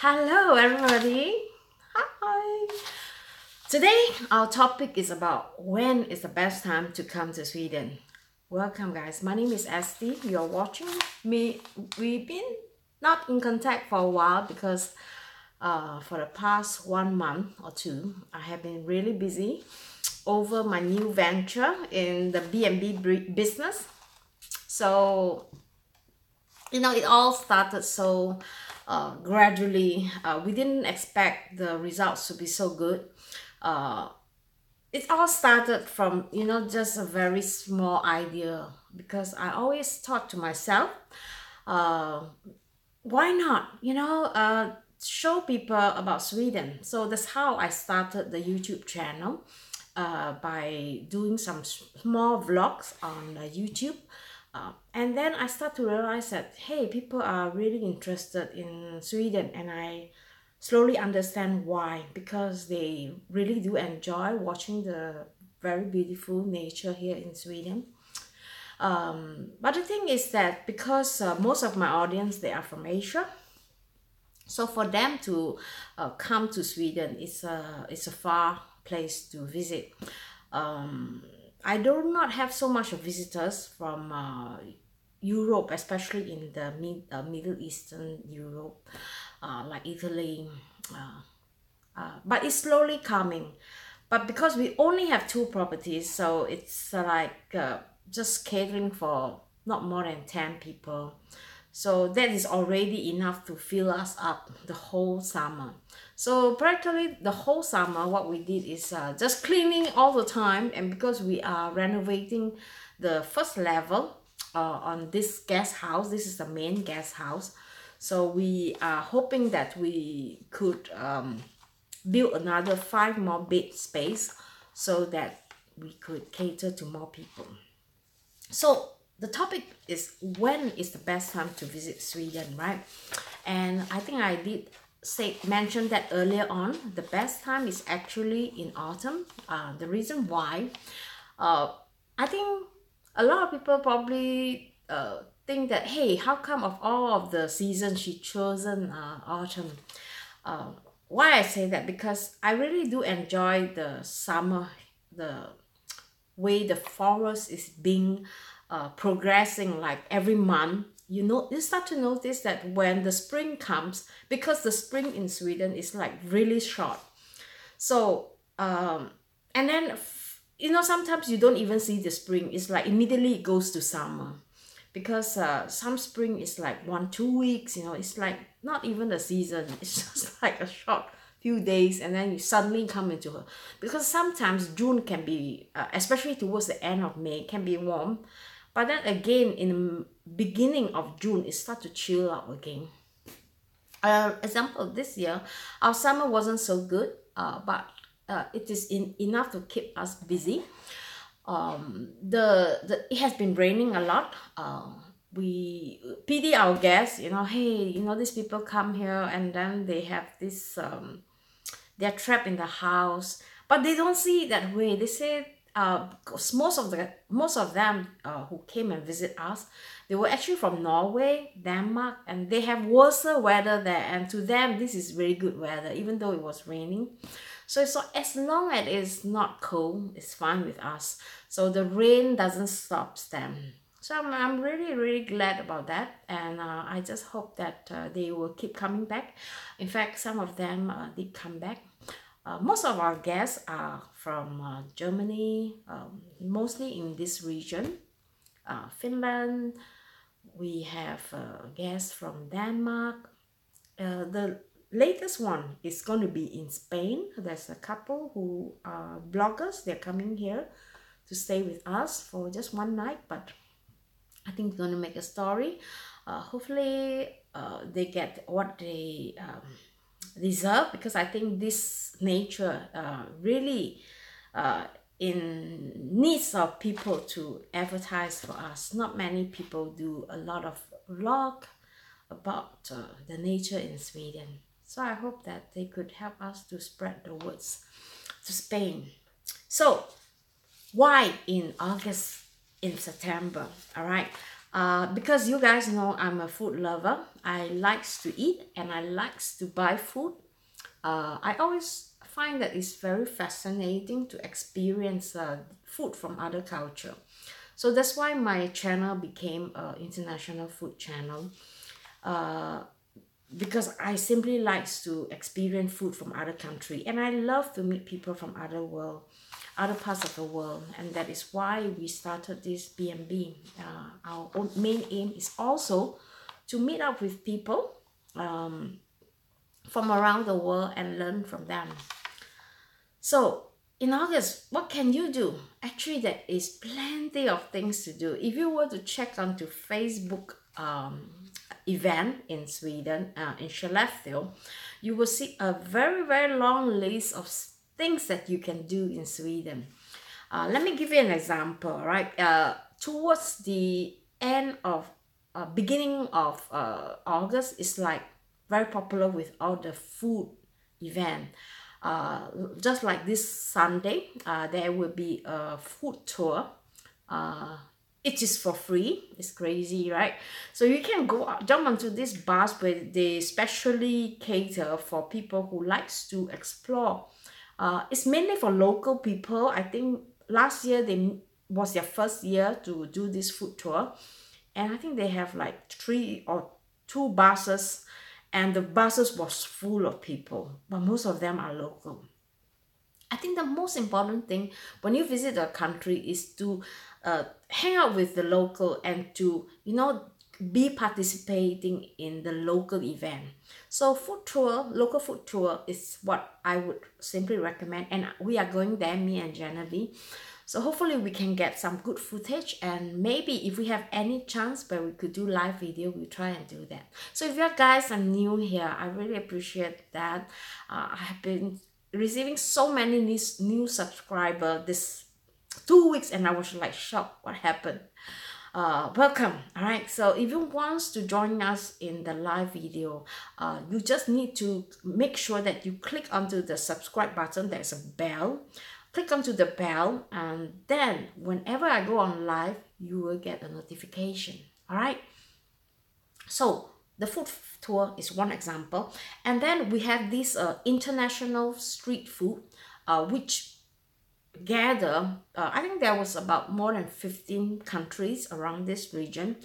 Hello everybody. Hi. Today our topic is about when is the best time to come to Sweden. Welcome guys. My name is Esti. You're watching me. We've been not in contact for a while because for the past 1 month or two I have been really busy over my new venture in the B&B business. So it all started so gradually. We didn't expect the results to be so good. uh, it all started from just a very small idea, because I always thought to myself, uh, why not show people about Sweden. So that's how I started the YouTube channel, by doing some small vlogs on YouTube. And then I start to realize that, hey, people are really interested in Sweden, and I slowly understand why, because they really do enjoy watching the very beautiful nature here in Sweden. But the thing is that because most of my audience, they are from Asia, so for them to come to Sweden, it's a far place to visit. I do not have so much of visitors from Europe, especially in the Middle Eastern Europe, like Italy. But it's slowly coming. But because we only have 2 properties, so it's just catering for not more than 10 people. So that is already enough to fill us up the whole summer. So practically the whole summer, what we did is just cleaning all the time. And because we are renovating the first level on this guest house, this is the main guest house. So we are hoping that we could build another 5 more bed space so that we could cater to more people. So the topic is, when is the best time to visit Sweden, right? And I think I did mention that earlier on. The best time is actually in autumn. The reason why, I think a lot of people probably think that, hey, how come of all of the seasons she chosen autumn? Why I say that? Because I really do enjoy the summer, the way the forest is being progressing, like every month. You start to notice that when the spring comes, because the spring in Sweden is like really short. So and then sometimes you don't even see the spring. It's like immediately it goes to summer, because some spring is like 1-2 weeks. It's like not even a season. It's just like a short few days, and then you suddenly come into her. Because sometimes June can be, especially towards the end of May, can be warm, but then again in the beginning of June it starts to chill out again. Example, this year our summer wasn't so good, but it is enough to keep us busy. It has been raining a lot. We pity our guests, hey, these people come here and then they have this they're trapped in the house, but they don't see it that way. They say, because most of them who came and visit us, they were actually from Norway, Denmark, and they have worse weather there, and to them this is very good weather, even though it was raining. So as long as it's not cold, it's fine with us. So the rain doesn't stop them. So I'm really, really glad about that. And I just hope that they will keep coming back. In fact, some of them did come back. Most of our guests are from Germany, mostly in this region. Finland. We have guests from Denmark. The latest one is going to be in Spain. There's a couple who are bloggers. They're coming here to stay with us for just one night, but I think we're going to make a story. Hopefully they get what they deserve, because I think this nature really in needs of people to advertise for us. Not many people do a lot of vlog about the nature in Sweden. So I hope that they could help us to spread the words to Spain. So why in August, in September? All right. Because you guys know I'm a food lover. I likes to eat and I likes to buy food. I always find that it's very fascinating to experience food from other culture. So that's why my channel became an international food channel. Uh, because I simply likes to experience food from other country, and I love to meet people from other parts of the world, and that is why we started this B&B. Our main aim is also to meet up with people from around the world and learn from them. So in August, what can you do? Actually, there is plenty of things to do. If you were to check onto Facebook event in Sweden, in Skellefteå, you will see a very long list of things that you can do in Sweden. Let me give you an example, right? Towards the end of beginning of August, it's like very popular with all the food event. Just like this Sunday, there will be a food tour. It is for free. It's crazy, right? So you can go jump onto this bus where they specially cater for people who likes to explore. It's mainly for local people. I think last year was their first year to do this food tour, and I think they have like 3 or 2 buses, and the buses was full of people, but most of them are local. I think the most important thing when you visit a country is to hang out with the local and to, be participating in the local event. So local food tour is what I would simply recommend. And we are going there, me and Genevieve. So hopefully we can get some good footage, and maybe if we have any chance where we could do live video, we'll try and do that. So if you guys are new here, I really appreciate that. I have been receiving so many new subscribers this 2 weeks, and I was like shocked what happened. Welcome. All right, so if you want to join us in the live video, you just need to make sure that you click onto the subscribe button. There's a bell. Click onto the bell, and then whenever I go on live, you will get a notification. All right, so the food tour is one example, and then we have this international street food, which gather, I think there was about more than 15 countries around this region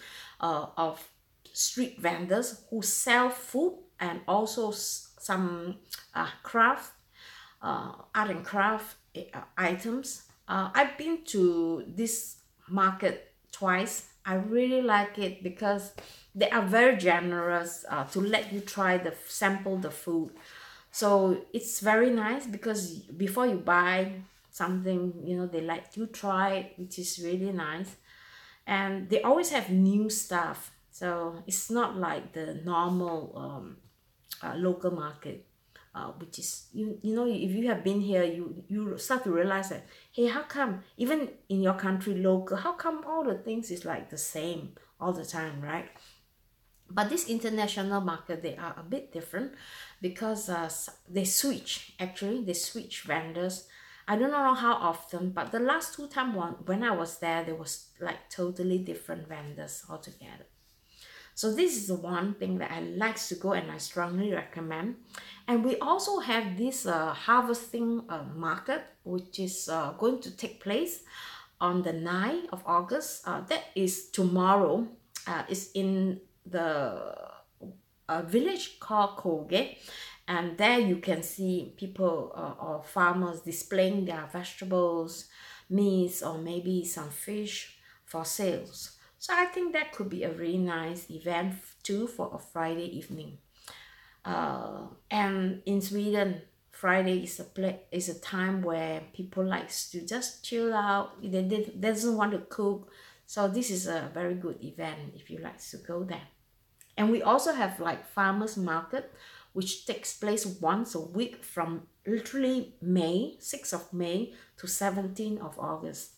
of street vendors who sell food and also some art and craft items. I've been to this market twice. I really like it because they are very generous to let you sample the food. So it's very nice because before you buy something, they let you try it, which is really nice. And they always have new stuff, so it's not like the normal local market, which is, if you have been here, you start to realize that, hey, how come even in your country local, how come all the things is like the same all the time, right? But this international market, they are a bit different because they switch vendors. I don't know how often, but the last 2 times when I was there was like totally different vendors altogether. So this is the one thing that I like to go, and I strongly recommend. And we also have this harvesting market, which is going to take place on the 9th of August. That is tomorrow. It's in the village called Koge, and there you can see people or farmers displaying their vegetables, meats, or maybe some fish for sales. So I think that could be a really nice event too for a Friday evening. And in Sweden, Friday is a time where people likes to just chill out. They doesn't want to cook, so this is a very good event if you like to go there. And we also have like farmers market, which takes place once a week from literally 6th of May to 17th of August.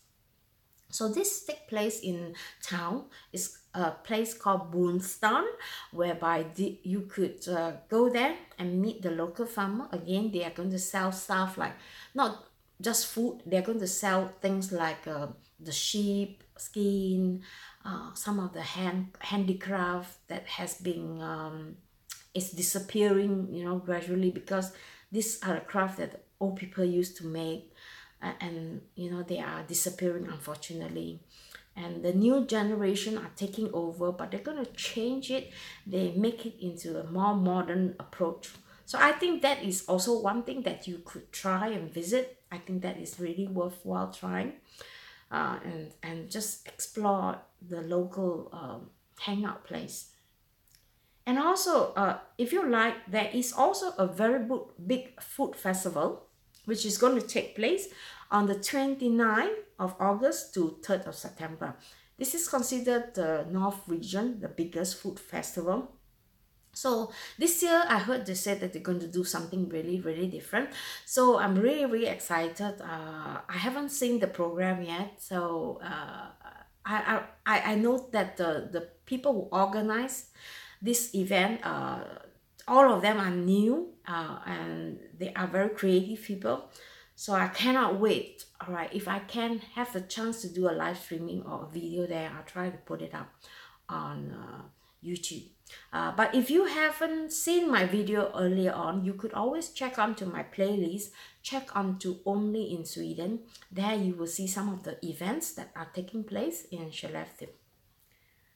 So this takes place in town. It's a place called Boonston, whereby you could go there and meet the local farmer. Again, they are going to sell stuff like not just food. They're going to sell things like the sheep, skin, some of the handicraft that has been is disappearing, you know, gradually, because these are the craft that old people used to make, and you know, they are disappearing, unfortunately. And the new generation are taking over, but they're going to change it. They make it into a more modern approach. So I think that is also one thing that you could try and visit. I think that is really worthwhile trying, and just explore the local hangout place. And also, if you like, there is also a very big food festival, which is going to take place on the 29th of August to 3rd of September. This is considered the North region, the biggest food festival. So this year, I heard they said that they're going to do something really, really different. So I'm really, really excited. I haven't seen the program yet. So I know that the people who organize this event, all of them are new, and they are very creative people. So I cannot wait. All right, if I can have the chance to do a live streaming or a video there, I'll try to put it up on YouTube. But if you haven't seen my video earlier on, you could always check onto my playlist, check onto Only in Sweden. There you will see some of the events that are taking place in Skellefteå.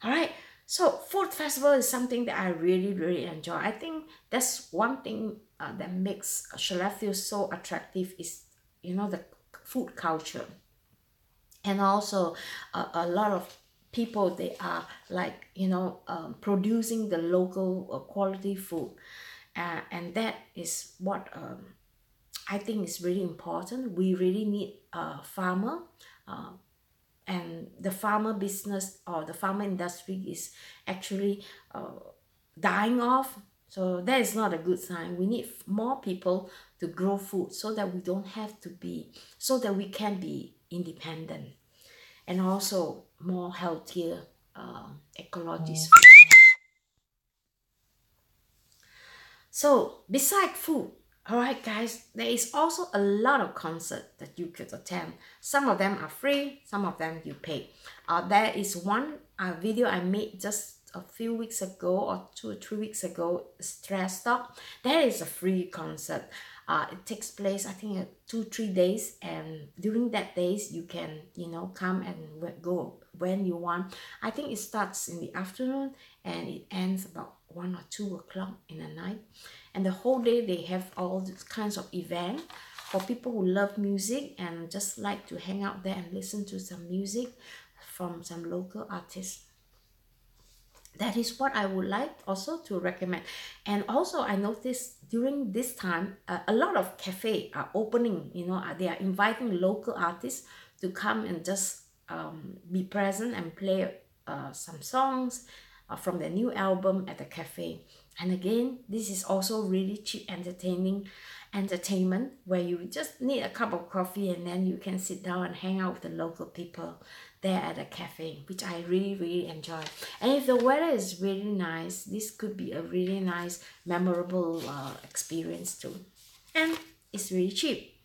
All right, so food festival is something that I really, really enjoy. I think that's one thing that makes Skellefteå so attractive is, you know, the food culture. And also a lot of people, they are like, you know, producing the local quality food, and that is what I think is really important. We really need a farmer, and the farmer business or the farmer industry is actually dying off. So that is not a good sign. We need more people to grow food so that we don't have to be, so that we can be independent, and also more healthier ecologist food. So beside food, all right guys, there is also a lot of concerts that you could attend. Some of them are free, some of them you pay. There is one video I made just a few weeks ago, or 2 or 3 weeks ago, Stress Stop. That is a free concert. It takes place, I think, 2-3 days, and during that days you can, you know, come and go when you want. I think it starts in the afternoon and it ends about 1 or 2 o'clock in the night, and the whole day they have all these kinds of events for people who love music and just like to hang out there and listen to some music from some local artists. That is what I would like also to recommend. And also I noticed during this time, a lot of cafes are opening, you know, they are inviting local artists to come and just be present and play some songs from their new album at the cafe. And again, this is also really cheap entertainment where you just need a cup of coffee and then you can sit down and hang out with the local people there at the cafe, which I really, really enjoy. And if the weather is really nice, this could be a really nice, memorable experience too. And it's really cheap.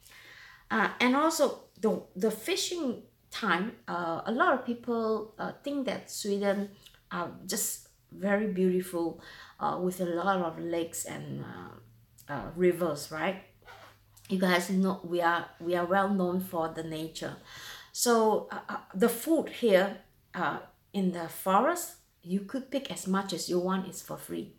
And also the fishing time, a lot of people think that Sweden are just very beautiful with a lot of lakes and rivers, right? You guys know we are well known for the nature. So the food here in the forest, you could pick as much as you want. It's for free.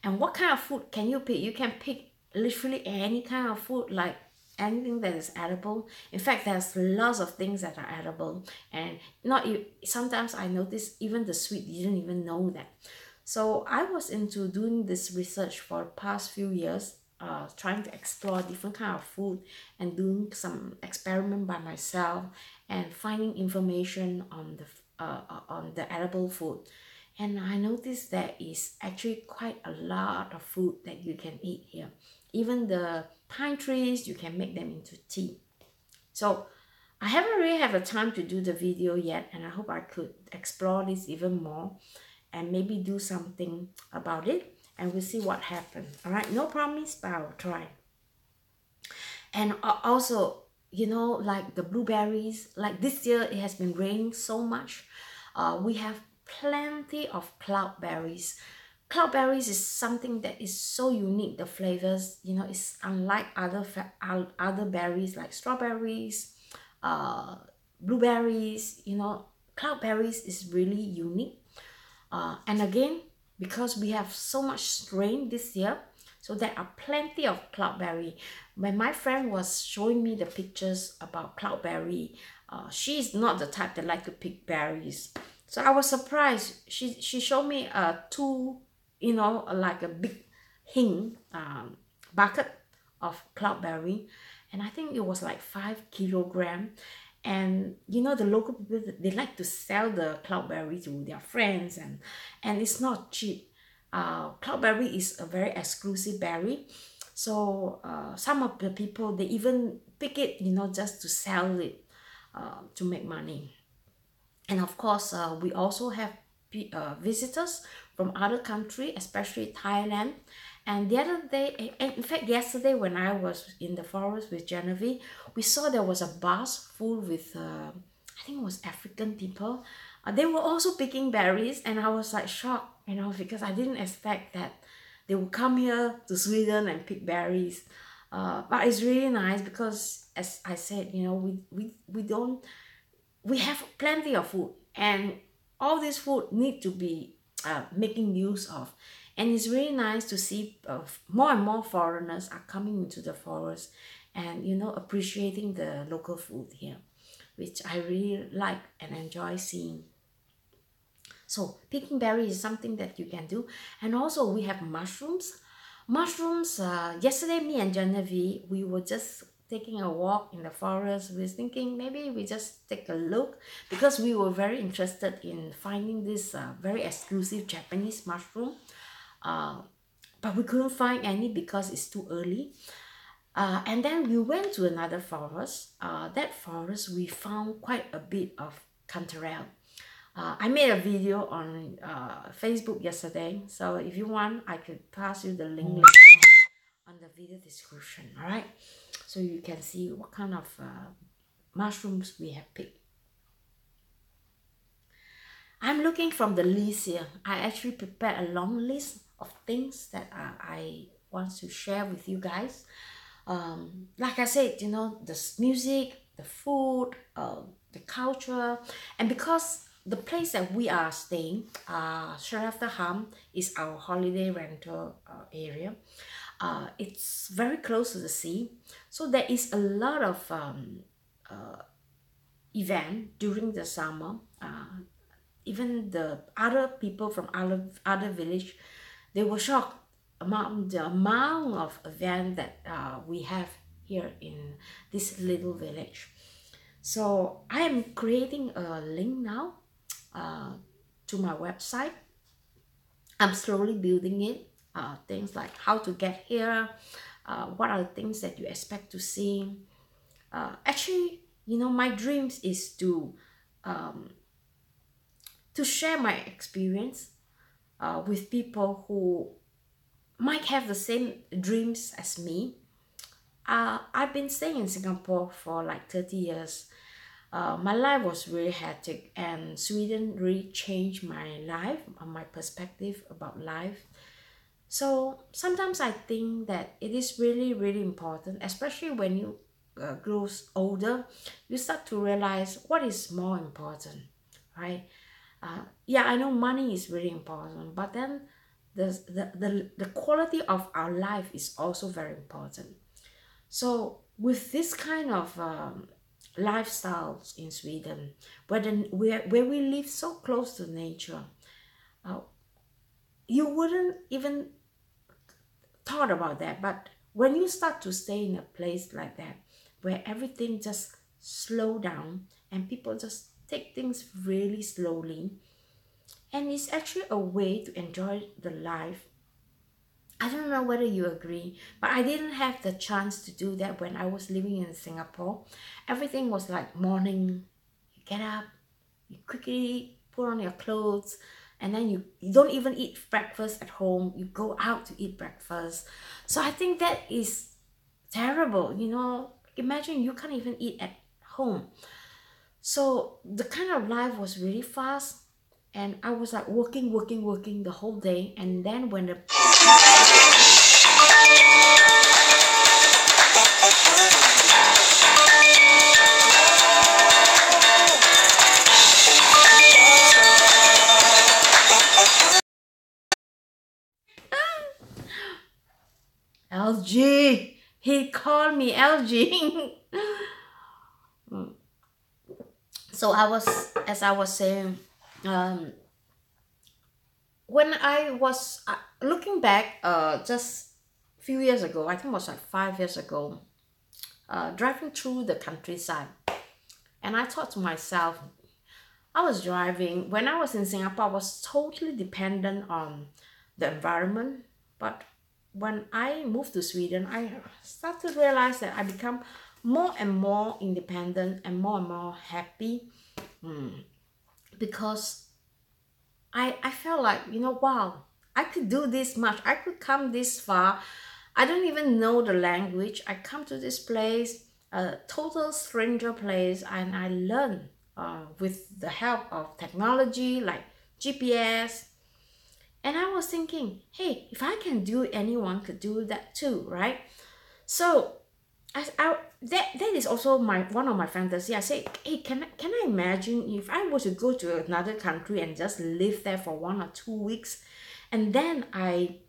And what kind of food can you pick? You can pick literally any kind of food, like anything that is edible. In fact, there's lots of things that are edible, and not sometimes I notice even the sweet didn't even know that. So I was into doing this research for the past few years, trying to explore different kind of food and doing some experiment by myself and finding information on the edible food. And I noticed there is actually quite a lot of food that you can eat here. Even the pine trees, you can make them into tea. So I haven't really had the time to do the video yet, and I hope I could explore this even more and maybe do something about it, and we'll see what happens. All right, no promise, but I'll try. And also, you know, like the blueberries. Like this year, it has been raining so much. We have plenty of cloudberries. Cloudberries is something that is so unique. The flavors, you know, is unlike other berries like strawberries, uh, blueberries. You know, cloudberries is really unique. And again, because we have so much rain this year, so there are plenty of cloudberry. When my friend was showing me the pictures about cloudberry, she's not the type that like to pick berries. So I was surprised. She showed me two, you know, like a big hing bucket of cloudberry, and I think it was like 5 kilogram. And you know, the local people, they like to sell the cloudberry to their friends, and it's not cheap. Cloudberry is a very exclusive berry, so some of the people, they even pick it, you know, just to sell it, to make money. And of course, we also have visitors from other country, especially Thailand. And the other day, in fact yesterday, when I was in the forest with Genevieve, we saw there was a bus full with I think it was African people. They were also picking berries, and I was like shocked, you know, because I didn't expect that they would come here to Sweden and pick berries. But it's really nice because, as I said, you know, we don't, we have plenty of food, and all this food need to be making use of. And it's really nice to see more and more foreigners are coming into the forest, and you know, appreciating the local food here, which I really like and enjoy seeing. So picking berries is something that you can do. And also we have mushrooms. Mushrooms, yesterday me and Genevieve, we were just taking a walk in the forest. We were thinking maybe we just take a look, because we were very interested in finding this very exclusive Japanese mushroom. Uh, but we couldn't find any because it's too early. And then we went to another forest. That forest, we found quite a bit of cantarell. I made a video on Facebook yesterday, so if you want, I could pass you the link later on the video description. All right, so you can see what kind of mushrooms we have picked. I'm looking from the list here. I actually prepared a long list of things that I want to share with you guys. Like I said, you know, the music, the food, the culture, and because the place that we are staying, Shiokoholics, is our holiday rental area. It's very close to the sea, so there is a lot of event during the summer. Even the other people from other village, they were shocked about the amount of event that we have here in this little village. So I am creating a link now to my website. I'm slowly building it. Things like how to get here, what are the things that you expect to see. Actually, you know, my dreams is to share my experience with people who might have the same dreams as me. I've been staying in Singapore for like 30 years. My life was really hectic, and Sweden really changed my life, my perspective about life. So sometimes I think that it is really, really important, especially when you grow older, you start to realize what is more important, right? Yeah, I know money is really important, but then the quality of our life is also very important. So with this kind of lifestyles in Sweden, where we live so close to nature, uh, you wouldn't even thought about that. But when you start to stay in a place like that, where everything just slow down and people just take things really slowly, and it's actually a way to enjoy the life. I don't know whether you agree, but I didn't have the chance to do that when I was living in Singapore. Everything was like morning, you get up, you quickly put on your clothes, and then you don't even eat breakfast at home, you go out to eat breakfast. So I think that is terrible, you know. imagine you can't even eat at home. So the kind of life was really fast, and I was like working the whole day. And then when the LG, he called me LG. So as I was saying, when I was looking back, just a few years ago, I think it was like 5 years ago, driving through the countryside, and I thought to myself, I was driving, when I was in Singapore, I was totally dependent on the environment. But when I moved to Sweden, I started to realize that I become more and more independent and more happy, because I felt like, wow, I could do this much. I could come this far. I don't even know the language. I come to this place, a total stranger place, and I learn with the help of technology like GPS. And I was thinking, hey, if I can do it, anyone could do that too, right? So that is also one of my fantasy. I say, hey, can I imagine if I were to go to another country and just live there for 1 or 2 weeks, and then I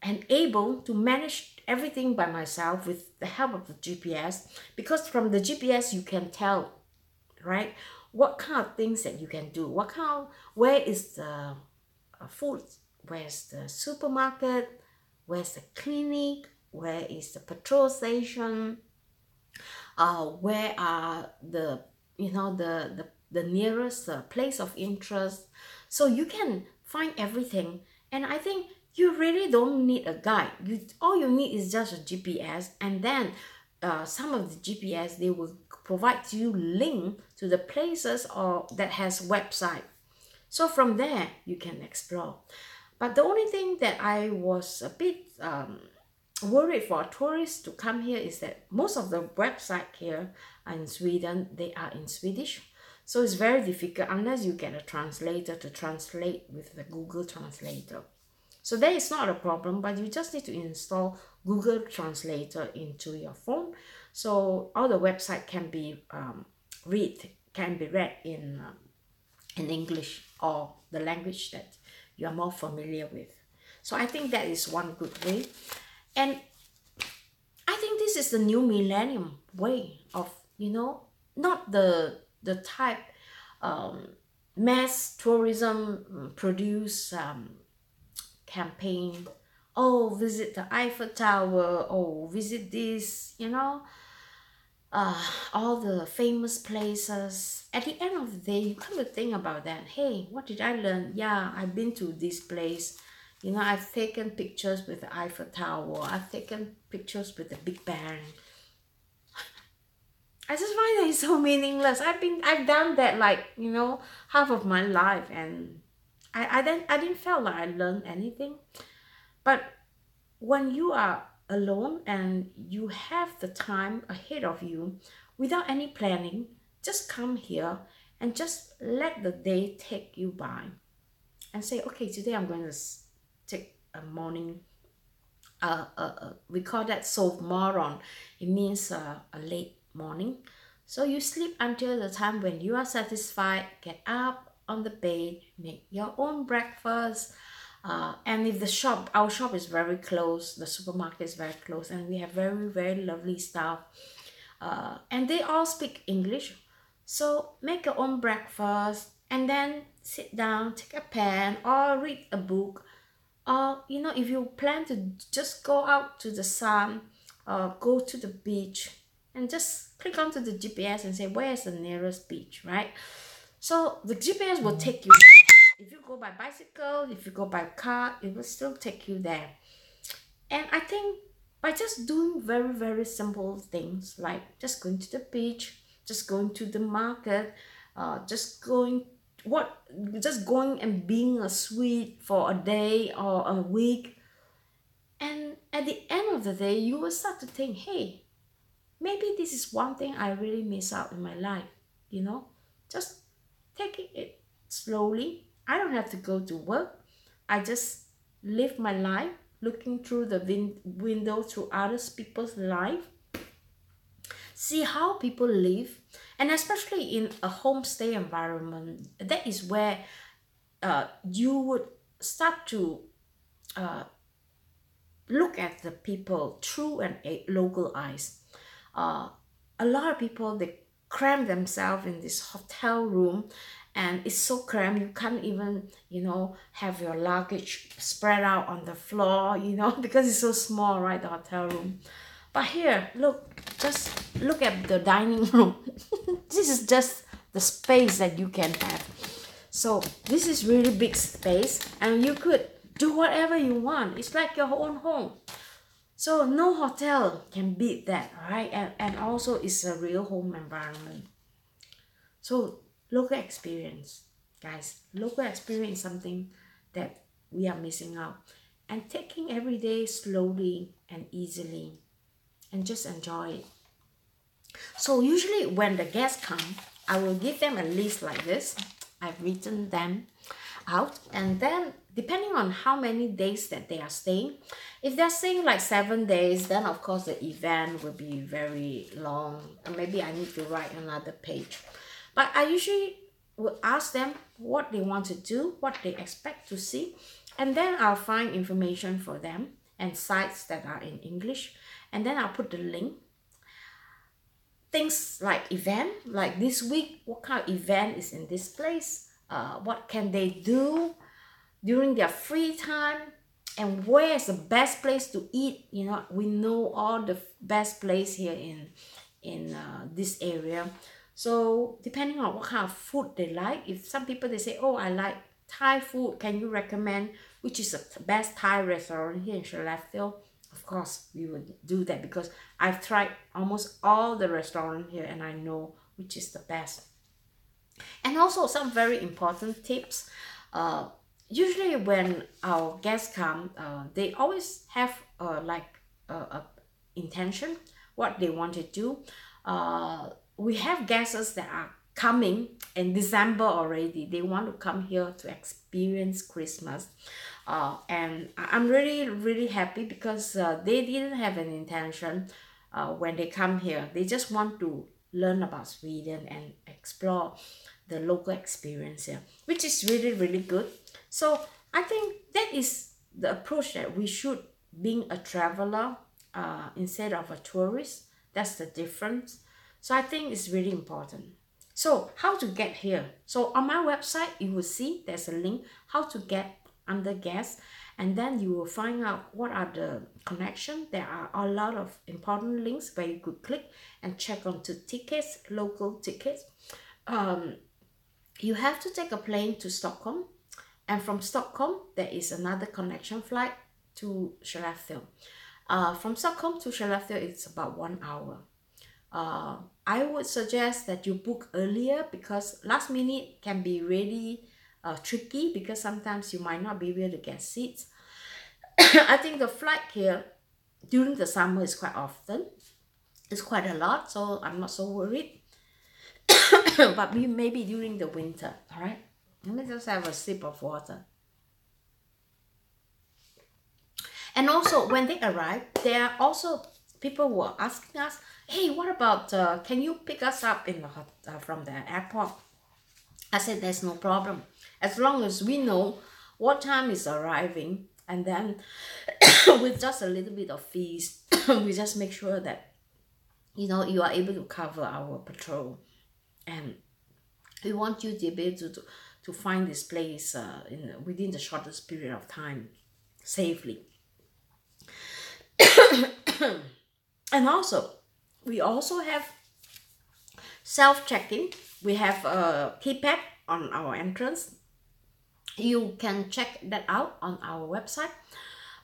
am able to manage everything by myself with the help of the GPS, because from the GPS you can tell, right, what kind of things that you can do, where is the food, where's the supermarket, where's the clinic, where is the petrol station, where are the the nearest place of interest. So you can find everything, and I think you really don't need a guide. All you need is just a GPS, and then some of the GPS, they will provide you link to the places or that has website. So from there you can explore. But the only thing that I was a bit worried for tourists to come here is that most of the website here in Sweden, they are in Swedish. So it's very difficult unless you get a translator to translate with the Google Translator. So that is not a problem, but you just need to install Google Translator into your phone. So all the website can be read in English or the language that you are more familiar with. So I think that is one good way. And I think this is the new millennium way of, not the type mass tourism produce campaign. Oh, visit the Eiffel Tower. Oh, visit this, all the famous places. At the end of the day, you come to think about that. Hey, what did I learn? Yeah, I've been to this place. I've taken pictures with the Eiffel Tower. I've taken pictures with the Big Bang. I just find that it's so meaningless. I've done that like, half of my life, and I didn't feel like I learned anything. But when you are alone and you have the time ahead of you without any planning, just come here and just let the day take you by and say, okay, today I'm going to take a morning, we call that sovmorgon. It means a late morning. So you sleep until the time when you are satisfied, get up on the bed, make your own breakfast. And if our shop is very close, the supermarket is very close, and we have very, very lovely staff. And they all speak English. So make your own breakfast and then sit down, take a pen or read a book. Or, if you plan to just go out to the sun, go to the beach, and just click onto the GPS and say, where is the nearest beach, right? So the GPS will take you there. If you go by bicycle, if you go by car, it will still take you there. And I think by just doing very, very simple things like just going to the beach, just going to the market, just going and being a sweet for a day or a week, and at the end of the day you will start to think, hey, maybe this is one thing I really miss out in my life, you know, just taking it slowly. I don't have to go to work. I just live my life looking through the window through other people's life, see how people live, and especially in a homestay environment, that is where you would start to look at the people through a local eyes. A lot of people, they cram themselves in this hotel room, and it's so cramped you can't even, you know, have your luggage spread out on the floor, you know, because it's so small, right, the hotel room. But here, look, just look at the dining room. This is just the space that you can have. So this is really big space, and you could do whatever you want. It's like your own home. So no hotel can beat that, right? And also it's a real home environment. So local experience, guys. Local experience is something that we are missing out. And taking every day slowly and easily, and just enjoy it. So usually when the guests come, I will give them a list like this. I've written them out, and then depending on how many days that they are staying, if they're staying like 7 days, then of course the event will be very long, and maybe I need to write another page. But I usually will ask them what they want to do, what they expect to see, and then I'll find information for them and sites that are in English, and then I'll put the link. Things like event, like this week, what kind of event is in this place, what can they do during their free time, and where is the best place to eat. You know, we know all the best place here in this area. So depending on what kind of food they like, if some people they say, oh, I like Thai food, can you recommend which is the best Thai restaurant here in Shiokoholics? Of course, we would do that, because I've tried almost all the restaurants here and I know which is the best. And also some very important tips. Usually when our guests come, they always have a intention, what they want to do. We have guests that are coming in December already. They want to come here to experience Christmas. And I'm really happy, because they didn't have an intention when they come here. They just want to learn about Sweden and explore the local experience here, which is really good. So I think that is the approach that we should, being a traveler instead of a tourist. That's the difference. So I think it's really important. So how to get here? So on my website, you will see there's a link how to get under guests, and then you will find out what are the connections. There are a lot of important links where you could click and check onto tickets, local tickets. You have to take a plane to Stockholm, and from Stockholm there is another connection flight to Shiokoholics. From Stockholm to Shiokoholics it's about 1 hour. I would suggest that you book earlier, because last minute can be really tricky, because sometimes you might not be able to get seats. I think the flight here during the summer is quite often. It's quite a lot, so I'm not so worried. But maybe during the winter, all right? Let me just have a sip of water. And also when they arrive, there are also people who are asking us, hey, what about, can you pick us up in the from the airport? I said, there's no problem. As long as we know what time is arriving, and then with just a little bit of fees, we just make sure that, you know, you are able to cover our patrol. And we want you to be able to find this place within the shortest period of time safely. And also, we also have self-check-in. We have a keypad on our entrance. You can check that out on our website.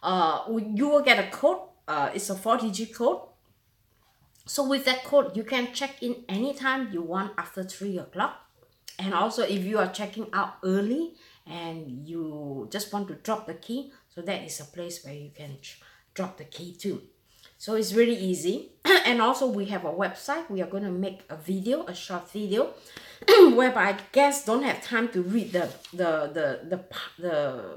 You will get a code. It's a 4-digit code. So with that code, you can check in anytime you want after 3 o'clock. And also if you are checking out early and you just want to drop the key, so that is a place where you can drop the key too. So it's really easy. And also we have a website. We are going to make a video, a short video, whereby guests don't have time to read the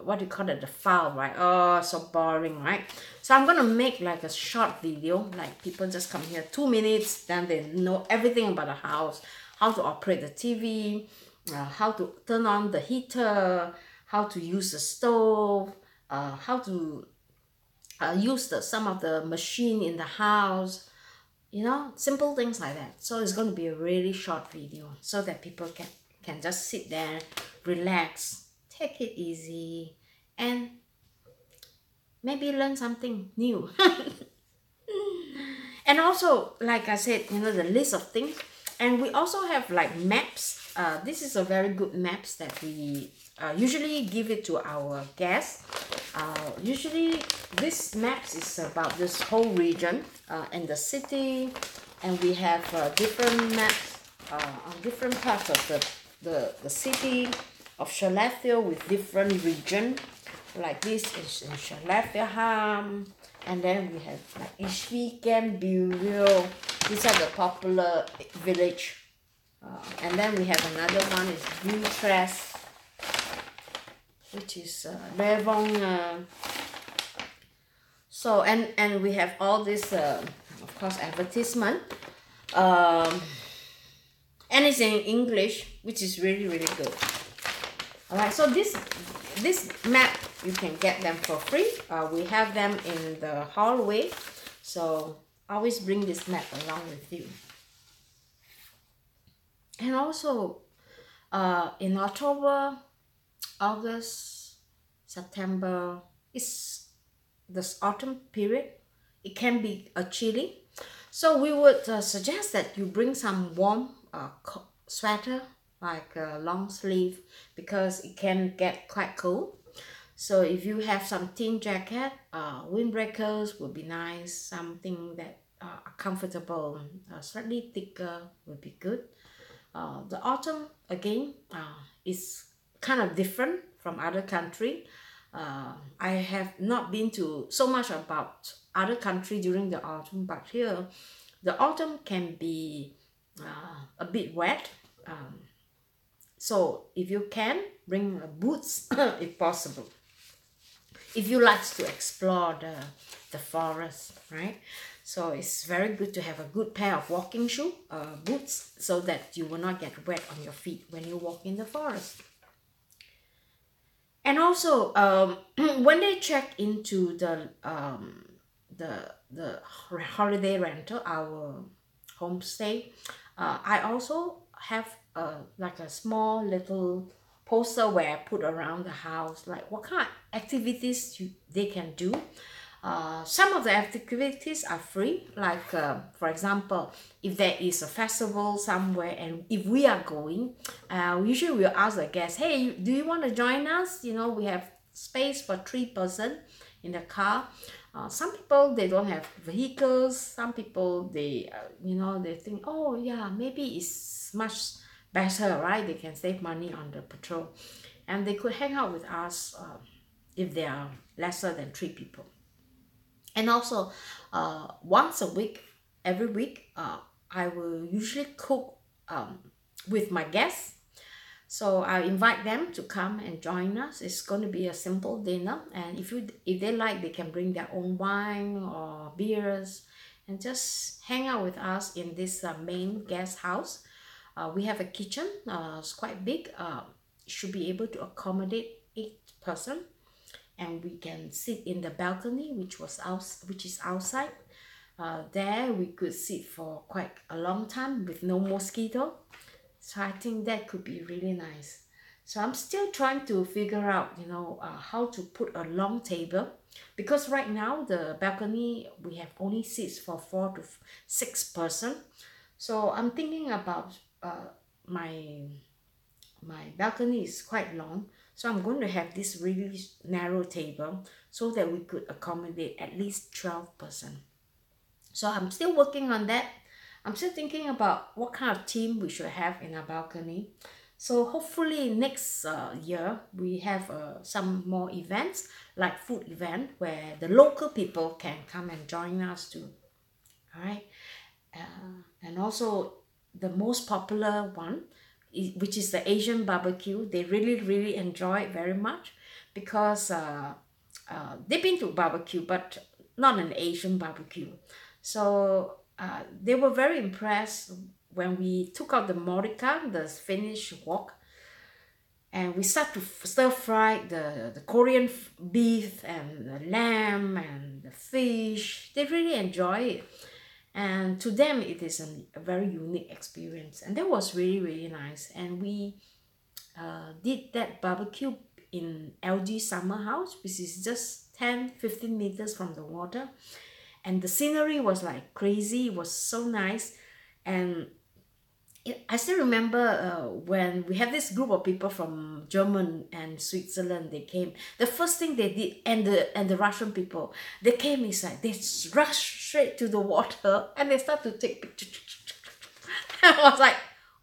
what do you call it, the file, right? Oh, so boring, right? So I'm gonna make like a short video, like people just come here 2 minutes, then they know everything about the house, how to operate the TV, how to turn on the heater, how to use the stove, how to use some of the machine in the house, you know, simple things like that. So it's going to be a really short video so that people can just sit there, relax, take it easy, and maybe learn something new. And also, like I said, you know, the list of things. And we also have like maps. This is a very good maps that we usually give it to our guests. Usually this maps is about this whole region and the city, and we have different maps on different parts of the city of Shiokoholics with different region. Like this is in Shiokoholics, and then we have like Ishviken, Burial. These are the popular village. And then we have another one is Butrest, which is Levong. So and we have all this of course advertisement, and it's in English, which is really good. All right, so this map you can get them for free. We have them in the hallway, so always bring this map along with you. And also in October, August, September, it's this autumn period. It can be a chilly, so we would suggest that you bring some warm sweater, like a long sleeve, because it can get quite cold. So if you have some thin jacket, windbreakers would be nice. Something that are comfortable, slightly thicker would be good. The autumn again is kind of different from other country. I have not been to so much about other country during the autumn, but here the autumn can be a bit wet. So if you can, bring boots if possible. If you like to explore the forest, right? So it's very good to have a good pair of walking shoe, boots, so that you will not get wet on your feet when you walk in the forest. And also, when they check into the holiday rental, our homestay, I also have like a small little poster where I put around the house, like what kind of activities they can do. Some of the activities are free, like for example, if there is a festival somewhere and if we are going, usually we'll ask the guests, hey, do you want to join us? You know, we have space for 3 person in the car. Some people, they don't have vehicles. Some people, they you know, they think, oh yeah, maybe it's much better, right? They can save money on the petrol, and they could hang out with us if they are lesser than 3 people. And also once a week, every week, I will usually cook with my guests. So I invite them to come and join us. It's going to be a simple dinner, and if they like, they can bring their own wine or beers and just hang out with us in this main guest house. We have a kitchen, it's quite big. Should be able to accommodate 8 person, and we can sit in the balcony, which is outside. There we could sit for quite a long time with no mosquito. So I think that could be really nice. So I'm still trying to figure out, you know, how to put a long table, because right now the balcony, we have only seats for 4 to 6 person. So I'm thinking about my balcony is quite long, so I'm going to have this really narrow table so that we could accommodate at least 12 person. So I'm still working on that. I'm still thinking about what kind of theme we should have in our balcony. So hopefully next year we have some more events like food event where the local people can come and join us too. All right. And also the most popular one, which is the Asian barbecue. They really enjoy it very much because they've been to barbecue, but not an Asian barbecue. So they were very impressed when we took out the morica, the Finnish wok, and we start to stir fry the Korean beef and the lamb and the fish. They really enjoy it, and to them it is a very unique experience, and that was really nice. And we did that barbecue in LG summer house, which is just 10-15 meters from the water, and the scenery was like crazy. It was so nice. And I still remember when we had this group of people from Germany and Switzerland. They came. The first thing they did, and the Russian people, they came inside. They rushed straight to the water and they start to take pictures. I was like,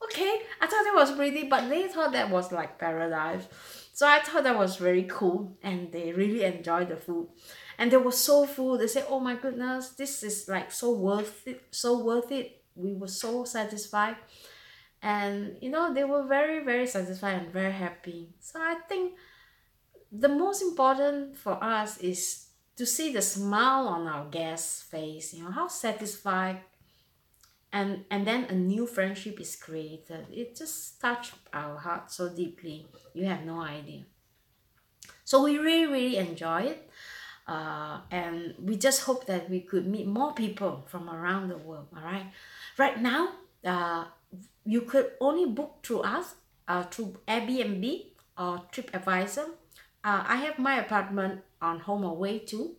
okay. I thought it was pretty, but they thought that was like paradise. So I thought that was very cool, and they really enjoyed the food. And they were so full. They said, "Oh my goodness, this is like so worth it, so worth it." We were so satisfied, and you know, they were very satisfied and very happy. So I think the most important for us is to see the smile on our guests' face, you know, how satisfied, and then a new friendship is created. It just touched our heart so deeply, you have no idea. So we really enjoy it. And we just hope that we could meet more people from around the world. All right, right now you could only book through us, through Airbnb or TripAdvisor. I have my apartment on HomeAway too.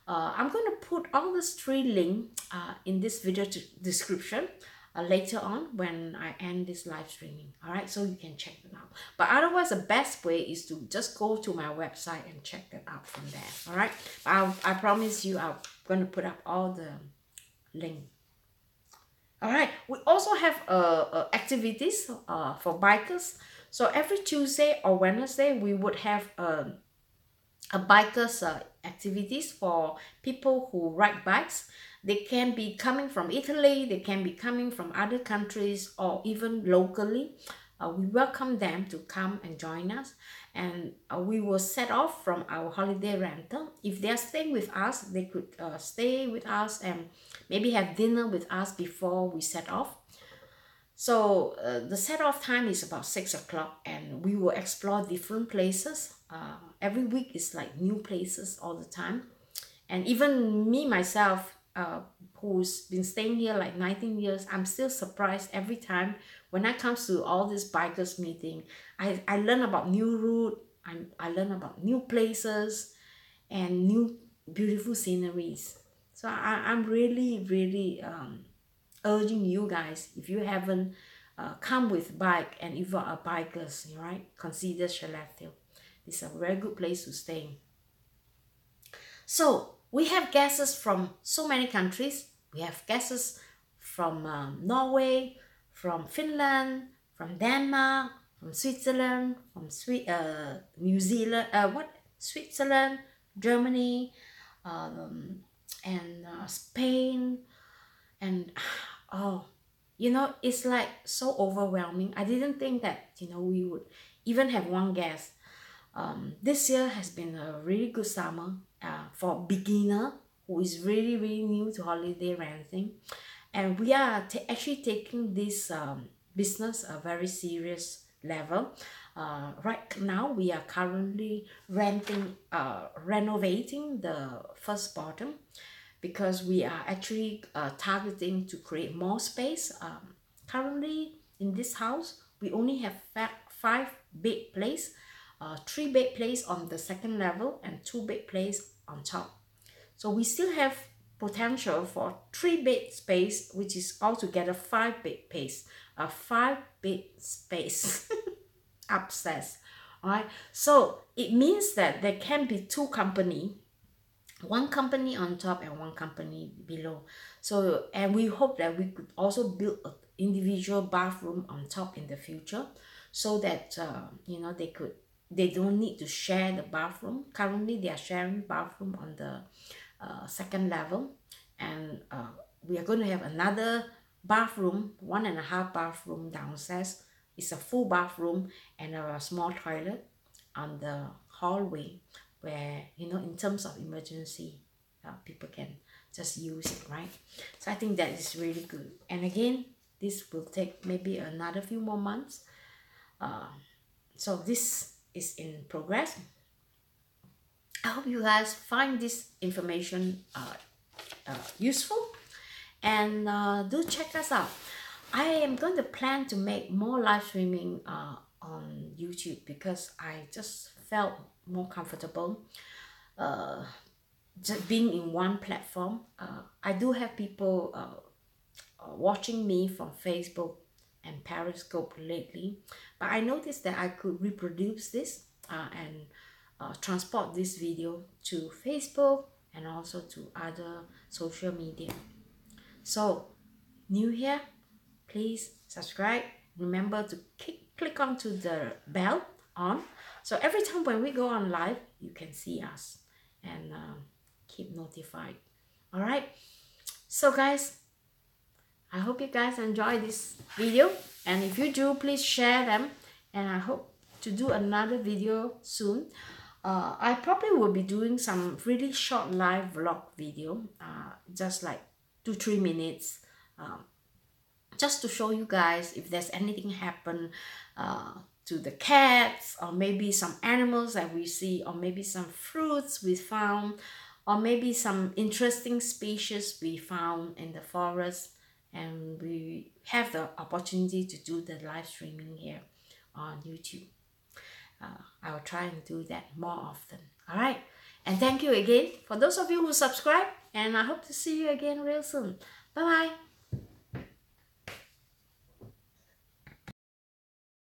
I'm going to put all these 3 links in this video description later on when I end this live streaming. All right, so you can check it out. But otherwise, the best way is to just go to my website and check it out from there. All right, I promise you, I'm going to put up all the links. All right, we also have activities for bikers. So every Tuesday or Wednesday, we would have a bikers activities for people who ride bikes. They can be coming from Italy, they can be coming from other countries, or even locally. We welcome them to come and join us, and we will set off from our holiday rental. If they are staying with us, they could stay with us and maybe have dinner with us before we set off. So the set off time is about 6 o'clock, and we will explore different places. Every week is like new places all the time. And even me myself, who's been staying here like 19 years, I'm still surprised every time when I come to all this bikers meeting. I learn about new route, I learn about new places and new beautiful sceneries. So I'm really urging you guys, if you haven't come with bike, and if you are bikers, right, consider Shillelagh. It's a very good place to stay. So we have guests from so many countries. We have guests from Norway, from Finland, from Denmark, from Switzerland, from New Zealand, Switzerland, Germany, and Spain, and oh, you know, it's like so overwhelming. I didn't think that, you know, we would even have one guest. This year has been a really good summer for beginner who is really new to holiday renting, and we are actually taking this business a very serious level. Right now we are currently renovating the first bottom, because we are actually targeting to create more space. Currently in this house we only have 5 bed place, 3 bed place on the second level and 2 bed place on top. So we still have potential for 3 bed space, which is altogether 5 bed space, a 5 bed space upstairs. All right, so it means that there can be 2 company, 1 company on top and 1 company below. So, and we hope that we could also build an individual bathroom on top in the future. so that they don't need to share the bathroom. Currently they are sharing bathroom on the second level, and we are going to have another bathroom, 1.5 bathroom downstairs. It's a full bathroom and a small toilet on the hallway, where in terms of emergency, people can just use it, right? So I think that is really good. And again, this will take maybe another few more months. So this is in progress. I hope you guys find this information useful, and do check us out. I am going to plan to make more live streaming on YouTube, because I just felt more comfortable just being in one platform. I do have people watching me from Facebook and Periscope lately, but I noticed that I could reproduce this and transport this video to Facebook and also to other social media. So, new here, please subscribe. Remember to click onto the bell on, so every time when we go on live, you can see us and keep notified. All right. So guys, I hope you guys enjoy this video, and if you do, please share them, and I hope to do another video soon. I probably will be doing some really short live vlog video, just like 2-3 minutes, just to show you guys if there's anything happen to the cats, or maybe some animals that we see, or maybe some fruits we found, or maybe some interesting species we found in the forest, and we have the opportunity to do the live streaming here on YouTube. I will try and do that more often. All right, and thank you again for those of you who subscribe, and I hope to see you again real soon. Bye bye.